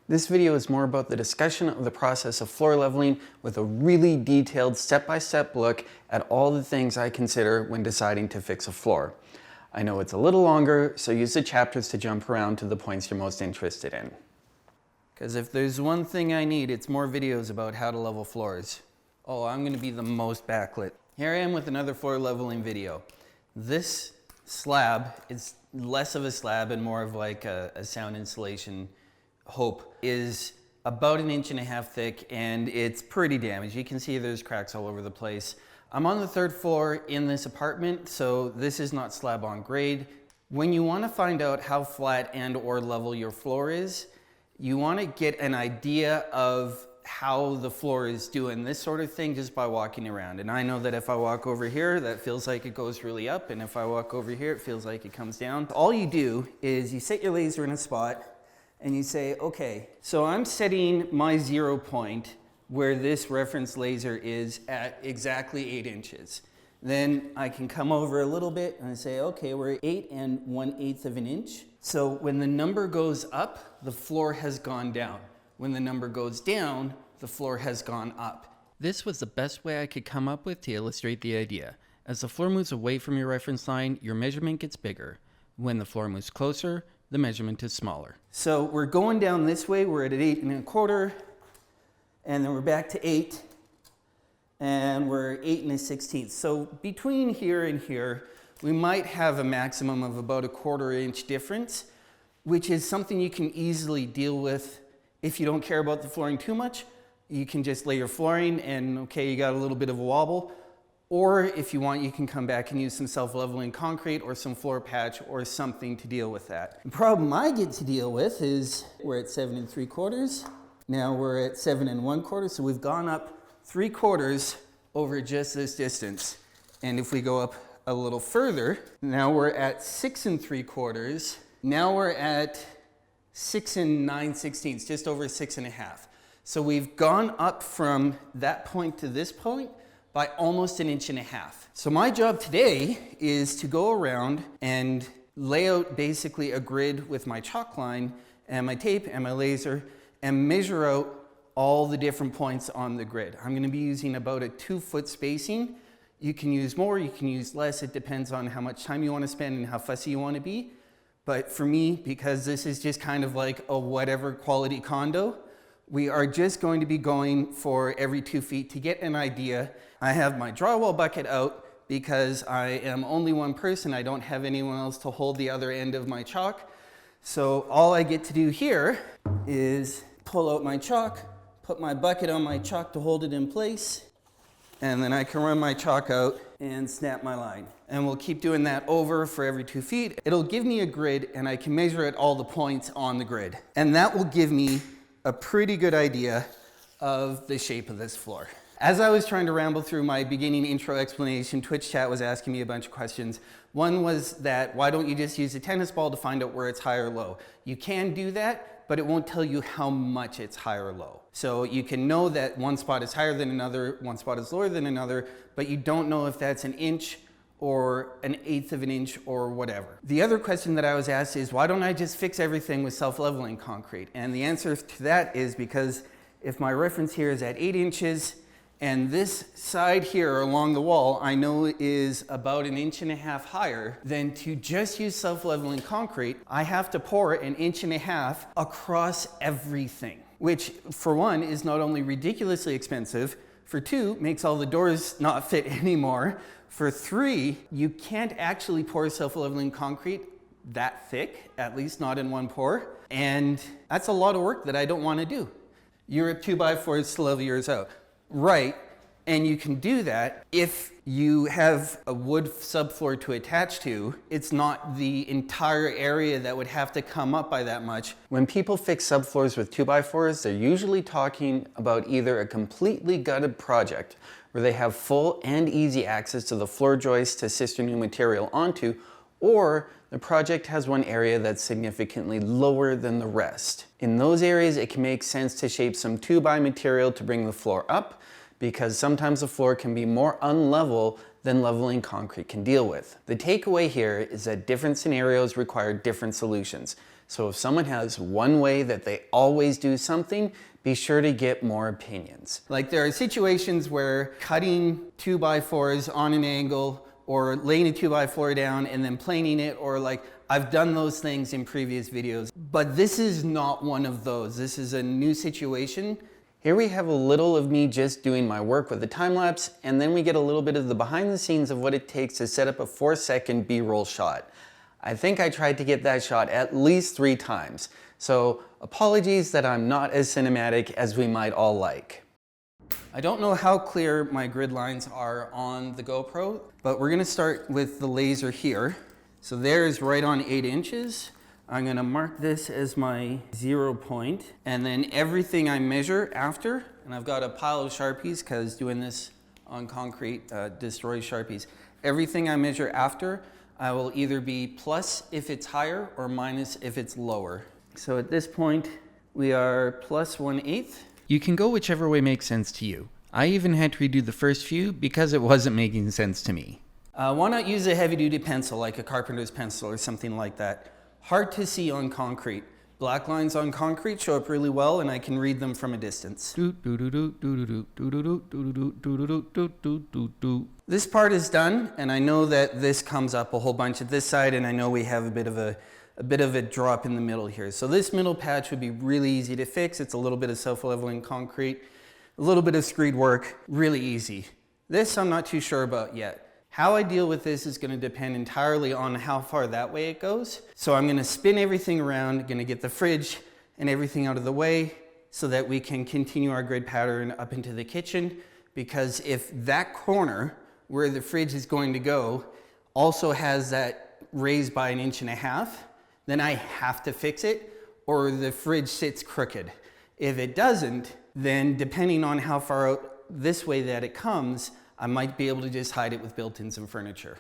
This video is more about the discussion of the process of floor leveling with a really detailed step-by-step look at all the things I consider when deciding to fix a floor. I know it's a little longer, so use the chapters to jump around to the points you're most interested in. Because if there's one thing I need, it's more videos about how to level floors. Oh, I'm going to be the most backlit. Here I am with another floor leveling video. This slab is less of a slab and more of like a sound insulation hope. Is about 1.5 inches thick and it's pretty damaged. You can see there's cracks all over the place. I'm on the 3rd floor in this apartment, so this is not slab on grade. When you want to find out how flat and or level your floor is, you want to get an idea of how the floor is doing this sort of thing just by walking around. And I know that if I walk over here, that feels like it goes really up, and if I walk over here, it feels like it comes down. All you do is you set your laser in a spot and you say, okay, so I'm setting my 0 point where this reference laser is at exactly 8 inches. Then I can come over a little bit and I say, okay, we're 8 1/8 of an inch. So when the number goes up, the floor has gone down. When the number goes down, the floor has gone up. This was the best way I could come up with to illustrate the idea. As the floor moves away from your reference line, your measurement gets bigger. When the floor moves closer, the measurement is smaller. So we're going down this way, we're at 8 1/4, and then we're back to 8, and we're 8 1/16. So between here and here, we might have a maximum of about 1/4 inch difference, which is something you can easily deal with. If you don't care about the flooring too much, you can just lay your flooring and okay, you got a little bit of a wobble. Or if you want, you can come back and use some self-leveling concrete or some floor patch or something to deal with that. The problem I get to deal with is we're at 7 3/4. Now we're at 7 1/4. So we've gone up 3/4 over just this distance. And if we go up a little further, now we're at 6 3/4. Now we're at 6 9/16, just over 6 1/2. So we've gone up from that point to this point by almost 1.5 inches. So my job today is to go around and lay out basically a grid with my chalk line and my tape and my laser and measure out all the different points on the grid. I'm going to be using about a 2-foot spacing. You can use more, you can use less. It depends on how much time you want to spend and how fussy you want to be. But for me, because this is just kind of like a whatever quality condo, we are just going to be going for every 2 feet to get an idea. I have my drywall bucket out because I am only one person. I don't have anyone else to hold the other end of my chalk. So all I get to do here is pull out my chalk, put my bucket on my chalk to hold it in place, and then I can run my chalk out and snap my line. And we'll keep doing that over for every 2 feet. It'll give me a grid and I can measure at all the points on the grid. And that will give me a pretty good idea of the shape of this floor. As I was trying to ramble through my beginning intro explanation, Twitch chat was asking me a bunch of questions. One was that, why don't you just use a tennis ball to find out where it's high or low? You can do that, but it won't tell you how much it's high or low. So you can know that one spot is higher than another, one spot is lower than another, but you don't know if that's 1 inch or 1/8 of an inch or whatever. The other question that I was asked is, why don't I just fix everything with self-leveling concrete? And the answer to that is because if my reference here is at 8 inches and this side here along the wall I know is about 1.5 inches higher, then to just use self-leveling concrete, I have to pour 1.5 inches across everything, which for one is not only ridiculously expensive, for two, makes all the doors not fit anymore. For three, you can't actually pour self-leveling concrete that thick, at least not in one pour. And that's a lot of work that I don't want to do. You're at 2x4s to level yours out. Right, and you can do that if you have a wood subfloor to attach to. It's not the entire area that would have to come up by that much. When people fix subfloors with 2x4s, they're usually talking about either a completely gutted project where they have full and easy access to the floor joists to sister new material onto, or the project has one area that's significantly lower than the rest. In those areas, it can make sense to shape some 2x material to bring the floor up, because sometimes the floor can be more unlevel than leveling concrete can deal with. The takeaway here is that different scenarios require different solutions. So if someone has one way that they always do something, be sure to get more opinions. Like there are situations where cutting 2x4s on an angle or laying a 2x4 down and then planing it, or like I've done those things in previous videos, but this is not one of those. This is a new situation. Here we have a little of me just doing my work with the time lapse, and then we get a little bit of the behind the scenes of what it takes to set up a 4-second B-roll shot. I think I tried to get that shot at least 3 times. So apologies that I'm not as cinematic as we might all like. I don't know how clear my grid lines are on the GoPro, but we're gonna start with the laser here. So there's right on 8 inches. I'm gonna mark this as my 0 point, and then everything I measure after, and I've got a pile of Sharpies because doing this on concrete destroys Sharpies. Everything I measure after, I will either be plus if it's higher or minus if it's lower. So at this point, we are plus 1/8. You can go whichever way makes sense to you. I even had to redo the first few because it wasn't making sense to me. Why not use a heavy-duty pencil like a carpenter's pencil or something like that? Hard to see on concrete. Black lines on concrete show up really well, and I can read them from a distance. This part is done, and I know that this comes up a whole bunch at this side, and I know we have a bit of a drop in the middle here. So this middle patch would be really easy to fix. It's a little bit of self-leveling concrete, a little bit of screed work, really easy. This I'm not too sure about yet. How I deal with this is going to depend entirely on how far that way it goes. So I'm going to spin everything around, going to get the fridge and everything out of the way so that we can continue our grid pattern up into the kitchen. Because if that corner where the fridge is going to go also has that raised by 1.5 inches, then I have to fix it or the fridge sits crooked. If it doesn't, then depending on how far out this way that it comes, I might be able to just hide it with built-ins and furniture.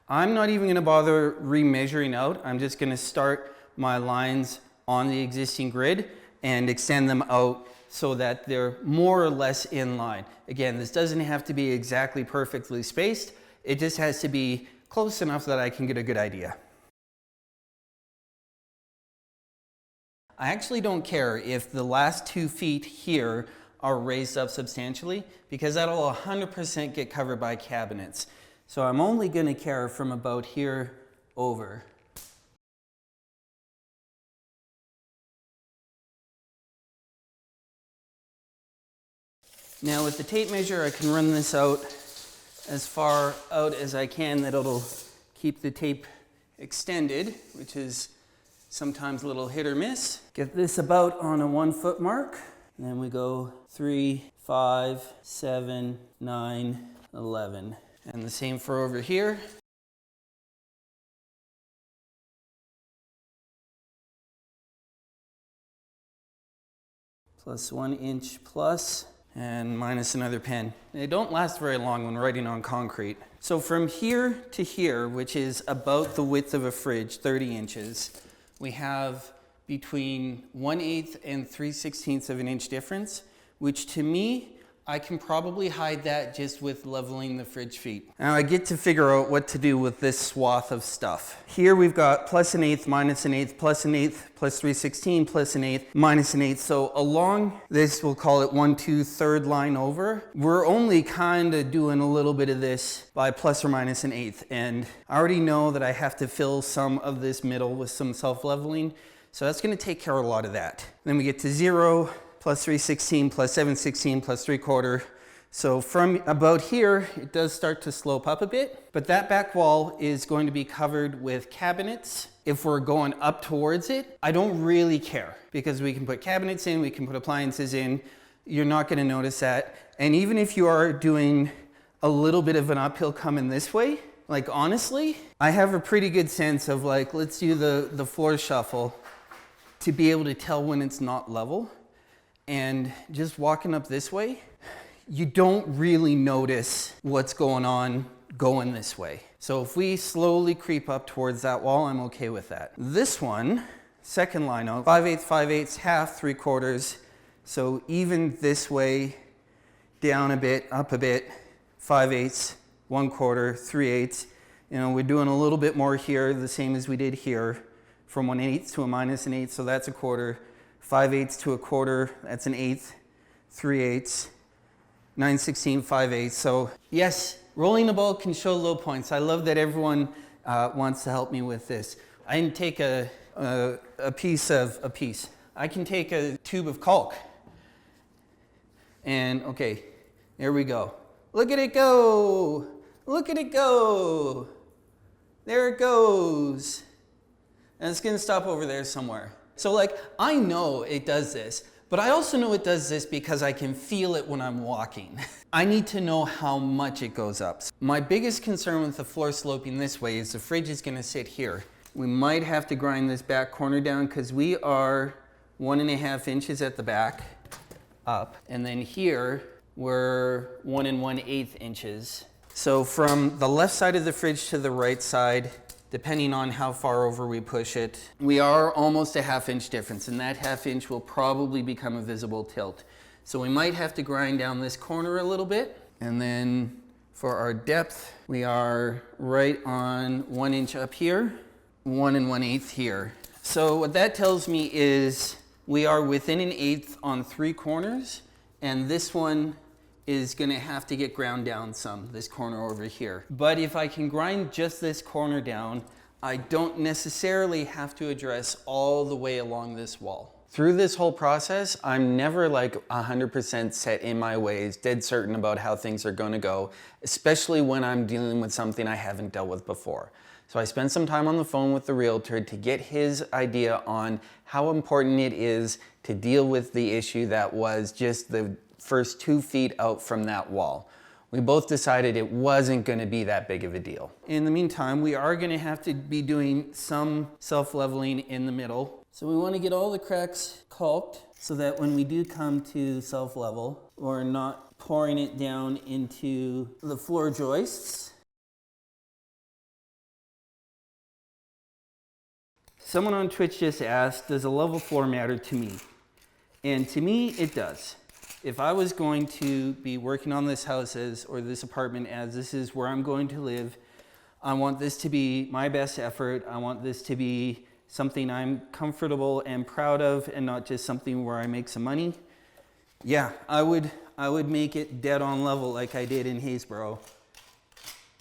I'm not even going to bother remeasuring out. I'm just going to start my lines on the existing grid and extend them out so that they're more or less in line. Again, this doesn't have to be exactly perfectly spaced. It just has to be close enough that I can get a good idea. I actually don't care if the last 2 feet here are raised up substantially, because that'll 100% get covered by cabinets. So I'm only going to care from about here over. Now with the tape measure, I can run this out as far out as I can that it'll keep the tape extended, which is sometimes a little hit or miss. Get this about on a 1 foot mark. And then we go 3, 5, 7, 9, 11. And the same for over here. Plus 1 inch plus, and minus another pen. They don't last very long when writing on concrete. So from here to here, which is about the width of a fridge, 30 inches, we have between 1/8 and 3/16 of an inch difference, which to me, I can probably hide that just with leveling the fridge feet. Now I get to figure out what to do with this swath of stuff. Here we've got plus 1/8, minus 1/8, plus 1/8, plus 3/16, plus 1/8, minus 1/8. So along this, we'll call it 1, 2, 3rd line over, we're only kind of doing a little bit of this by plus or minus 1/8. And I already know that I have to fill some of this middle with some self-leveling. So that's going to take care of a lot of that. Then we get to 0, plus 3/16, plus 7/16, plus 3/4. So from about here, it does start to slope up a bit, but that back wall is going to be covered with cabinets. If we're going up towards it, I don't really care because we can put cabinets in, we can put appliances in. You're not going to notice that. And even if you are doing a little bit of an uphill coming this way, like honestly, I have a pretty good sense of like, let's do the floor shuffle to be able to tell when it's not level. And just walking up this way, you don't really notice what's going on going this way. So if we slowly creep up towards that wall, I'm okay with that. This one, second line out, 5/8, 5/8, half, 3/4. So even this way, down a bit, up a bit, 5/8, 1/4, 3/8. You know, we're doing a little bit more here, the same as we did here from 1/8 to a -1/8, so that's a quarter. 5/8 to a quarter, that's an eighth. 3/8, 9/16, 5/8. So yes, rolling the ball can show low points. I love that everyone wants to help me with this. I can take a piece. I can take a tube of caulk. And okay, there we go. Look at it go. Look at it go. There it goes. And it's gonna stop over there somewhere. So like, I know it does this, but I also know it does this because I can feel it when I'm walking. I need to know how much it goes up. My biggest concern with the floor sloping this way is the fridge is gonna sit here. We might have to grind this back corner down because we are 1.5 inches at the back up. And then here, we're 1 1/8 inches. So from the left side of the fridge to the right side, depending on how far over we push it, we are almost a 1/2 inch difference, and that 1/2 inch will probably become a visible tilt. So we might have to grind down this corner a little bit. And then for our depth, we are right on 1 inch up here, 1 1/8 here. So what that tells me is we are within 1/8 on 3 corners, and this one is gonna have to get ground down some, this corner over here. But if I can grind just this corner down, I don't necessarily have to address all the way along this wall. Through this whole process, I'm never like 100% set in my ways, dead certain about how things are gonna go, especially when I'm dealing with something I haven't dealt with before. So I spent some time on the phone with the realtor to get his idea on how important it is to deal with the issue that was just the first 2 feet out from that wall. We both decided it wasn't going to be that big of a deal. In the meantime, we are going to have to be doing some self-leveling in the middle. So we want to get all the cracks caulked so that when we do come to self-level, we're not pouring it down into the floor joists. Someone on Twitch just asked, does a level floor matter to me? And to me, it does. If I was going to be working on this house or this apartment as this is where I'm going to live, I want this to be my best effort. I want this to be something I'm comfortable and proud of and not just something where I make some money. Yeah, I would make it dead on level like I did in Haysboro.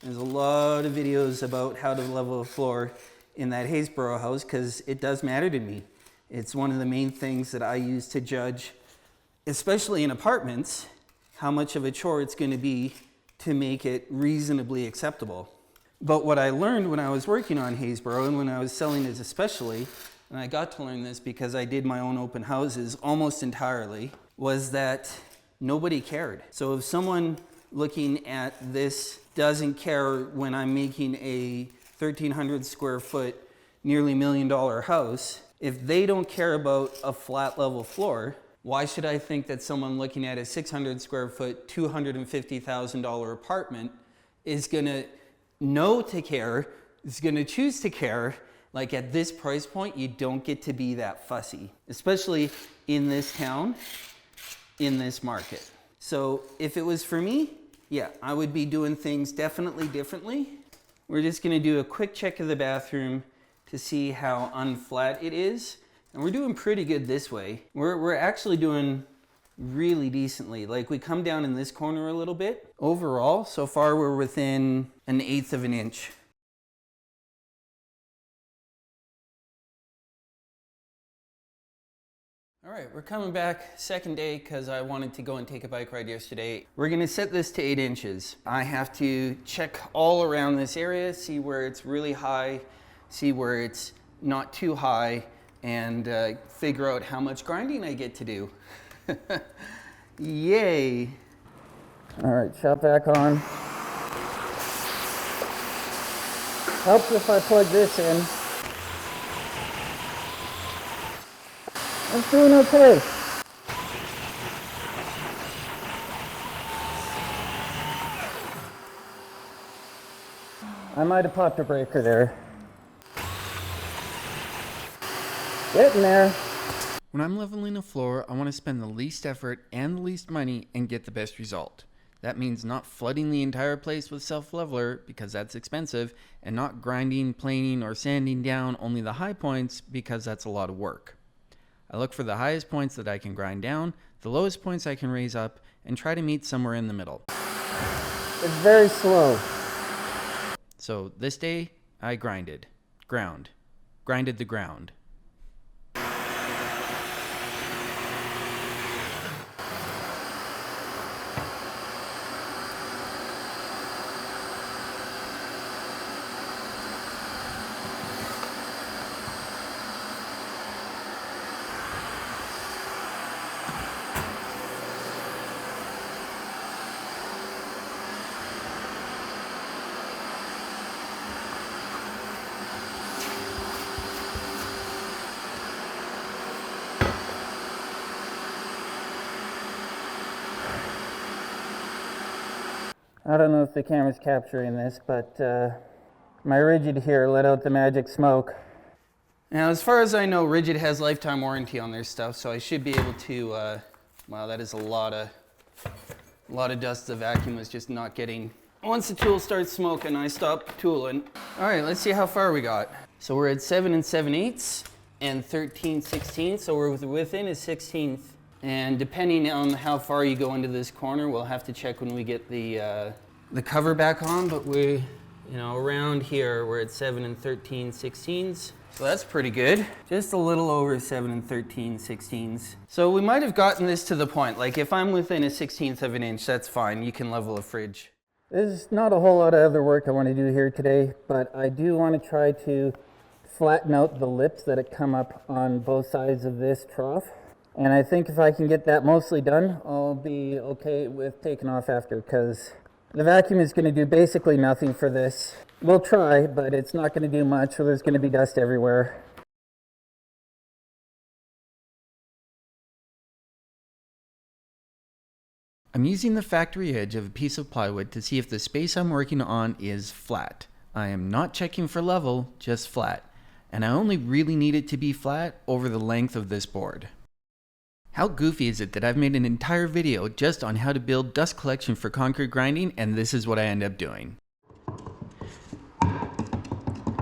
There's a lot of videos about how to level a floor in that Haysboro house because it does matter to me. It's one of the main things that I use to judge, especially in apartments, how much of a chore it's going to be to make it reasonably acceptable. But what I learned when I was working on Haysboro and when I was selling it especially, and I got to learn this because I did my own open houses almost entirely, was that nobody cared. So if someone looking at this doesn't care when I'm making a 1,300 square foot, nearly $1 million house, if they don't care about a flat level floor, why should I think that someone looking at a 600 square foot, $250,000 apartment is gonna know to care, is gonna choose to care? Like at this price point, you don't get to be that fussy, especially in this town, in this market. So if it was for me, yeah, I would be doing things definitely differently. We're just gonna do a quick check of the bathroom to see how unflat it is. And we're doing pretty good this way. We're actually doing really decently. Like we come down in this corner a little bit. Overall, so far we're within 1/8 of an inch. All right, we're coming back second day because I wanted to go and take a bike ride yesterday. We're gonna set this to 8 inches. I have to check all around this area, see where it's really high, see where it's not too high, and figure out how much grinding I get to do. Yay. All right, shop vac on. Helps if I plug this in. I'm doing okay. I might have popped a breaker there. Getting there. When I'm leveling a floor, I want to spend the least effort and the least money and get the best result. That means not flooding the entire place with self-leveler because that's expensive, and not grinding, planing, or sanding down only the high points because that's a lot of work. I look for the highest points that I can grind down, the lowest points I can raise up, and try to meet somewhere in the middle. It's very slow. So this day, I grinded the ground. I don't know if the camera's capturing this, but my Rigid here let out the magic smoke. Now, as far as I know, Rigid has lifetime warranty on their stuff, so I should be able to, wow, that is a lot of dust the vacuum was just not getting. Once the tool starts smoking, I stop tooling. All right, let's see how far we got. So we're at 7 7/8 and 13/16, so we're within a 16th. And depending on how far you go into this corner, we'll have to check when we get the cover back on, but we, around here, we're at 7 13/16. So that's pretty good. Just a little over 7 13/16. So we might have gotten this to the point, like if I'm within a 1/16 of an inch, that's fine. You can level a fridge. There's not a whole lot of other work I want to do here today, but I do want to try to flatten out the lips that come up on both sides of this trough. And I think if I can get that mostly done, I'll be okay with taking off after, because the vacuum is going to do basically nothing for this. We'll try, but it's not going to do much, so there's going to be dust everywhere. I'm using the factory edge of a piece of plywood to see if the space I'm working on is flat. I am not checking for level, just flat. And I only really need it to be flat over the length of this board. How goofy is it that I've made an entire video just on how to build dust collection for concrete grinding, and this is what I end up doing.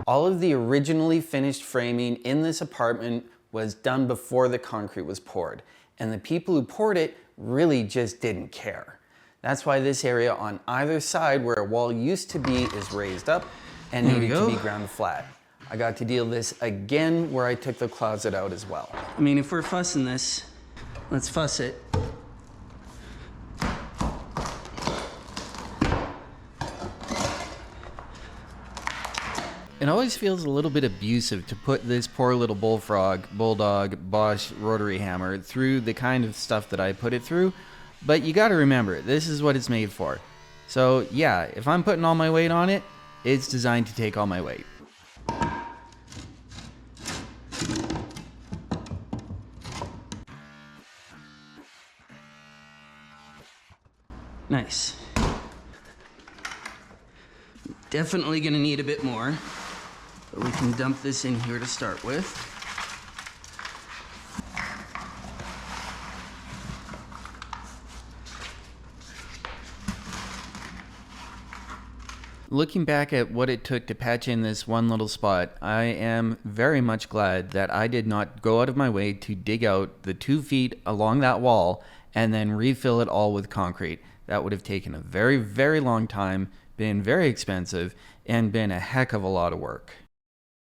All of the originally finished framing in this apartment was done before the concrete was poured, and the people who poured it really just didn't care. That's why this area on either side where a wall used to be is raised up and needed to be ground flat. I got to deal this again where I took the closet out as well. I mean, if we're fussing this, let's fuss it. It always feels a little bit abusive to put this poor little bulldog, Bosch rotary hammer through the kind of stuff that I put it through, but you gotta remember, this is what it's made for. So yeah, if I'm putting all my weight on it, it's designed to take all my weight. Nice. Definitely gonna need a bit more, but we can dump this in here to start with. Looking back at what it took to patch in this one little spot, I am very much glad that I did not go out of my way to dig out the 2 feet along that wall and then refill it all with concrete. That would have taken a very, very long time, been very expensive, and been a heck of a lot of work.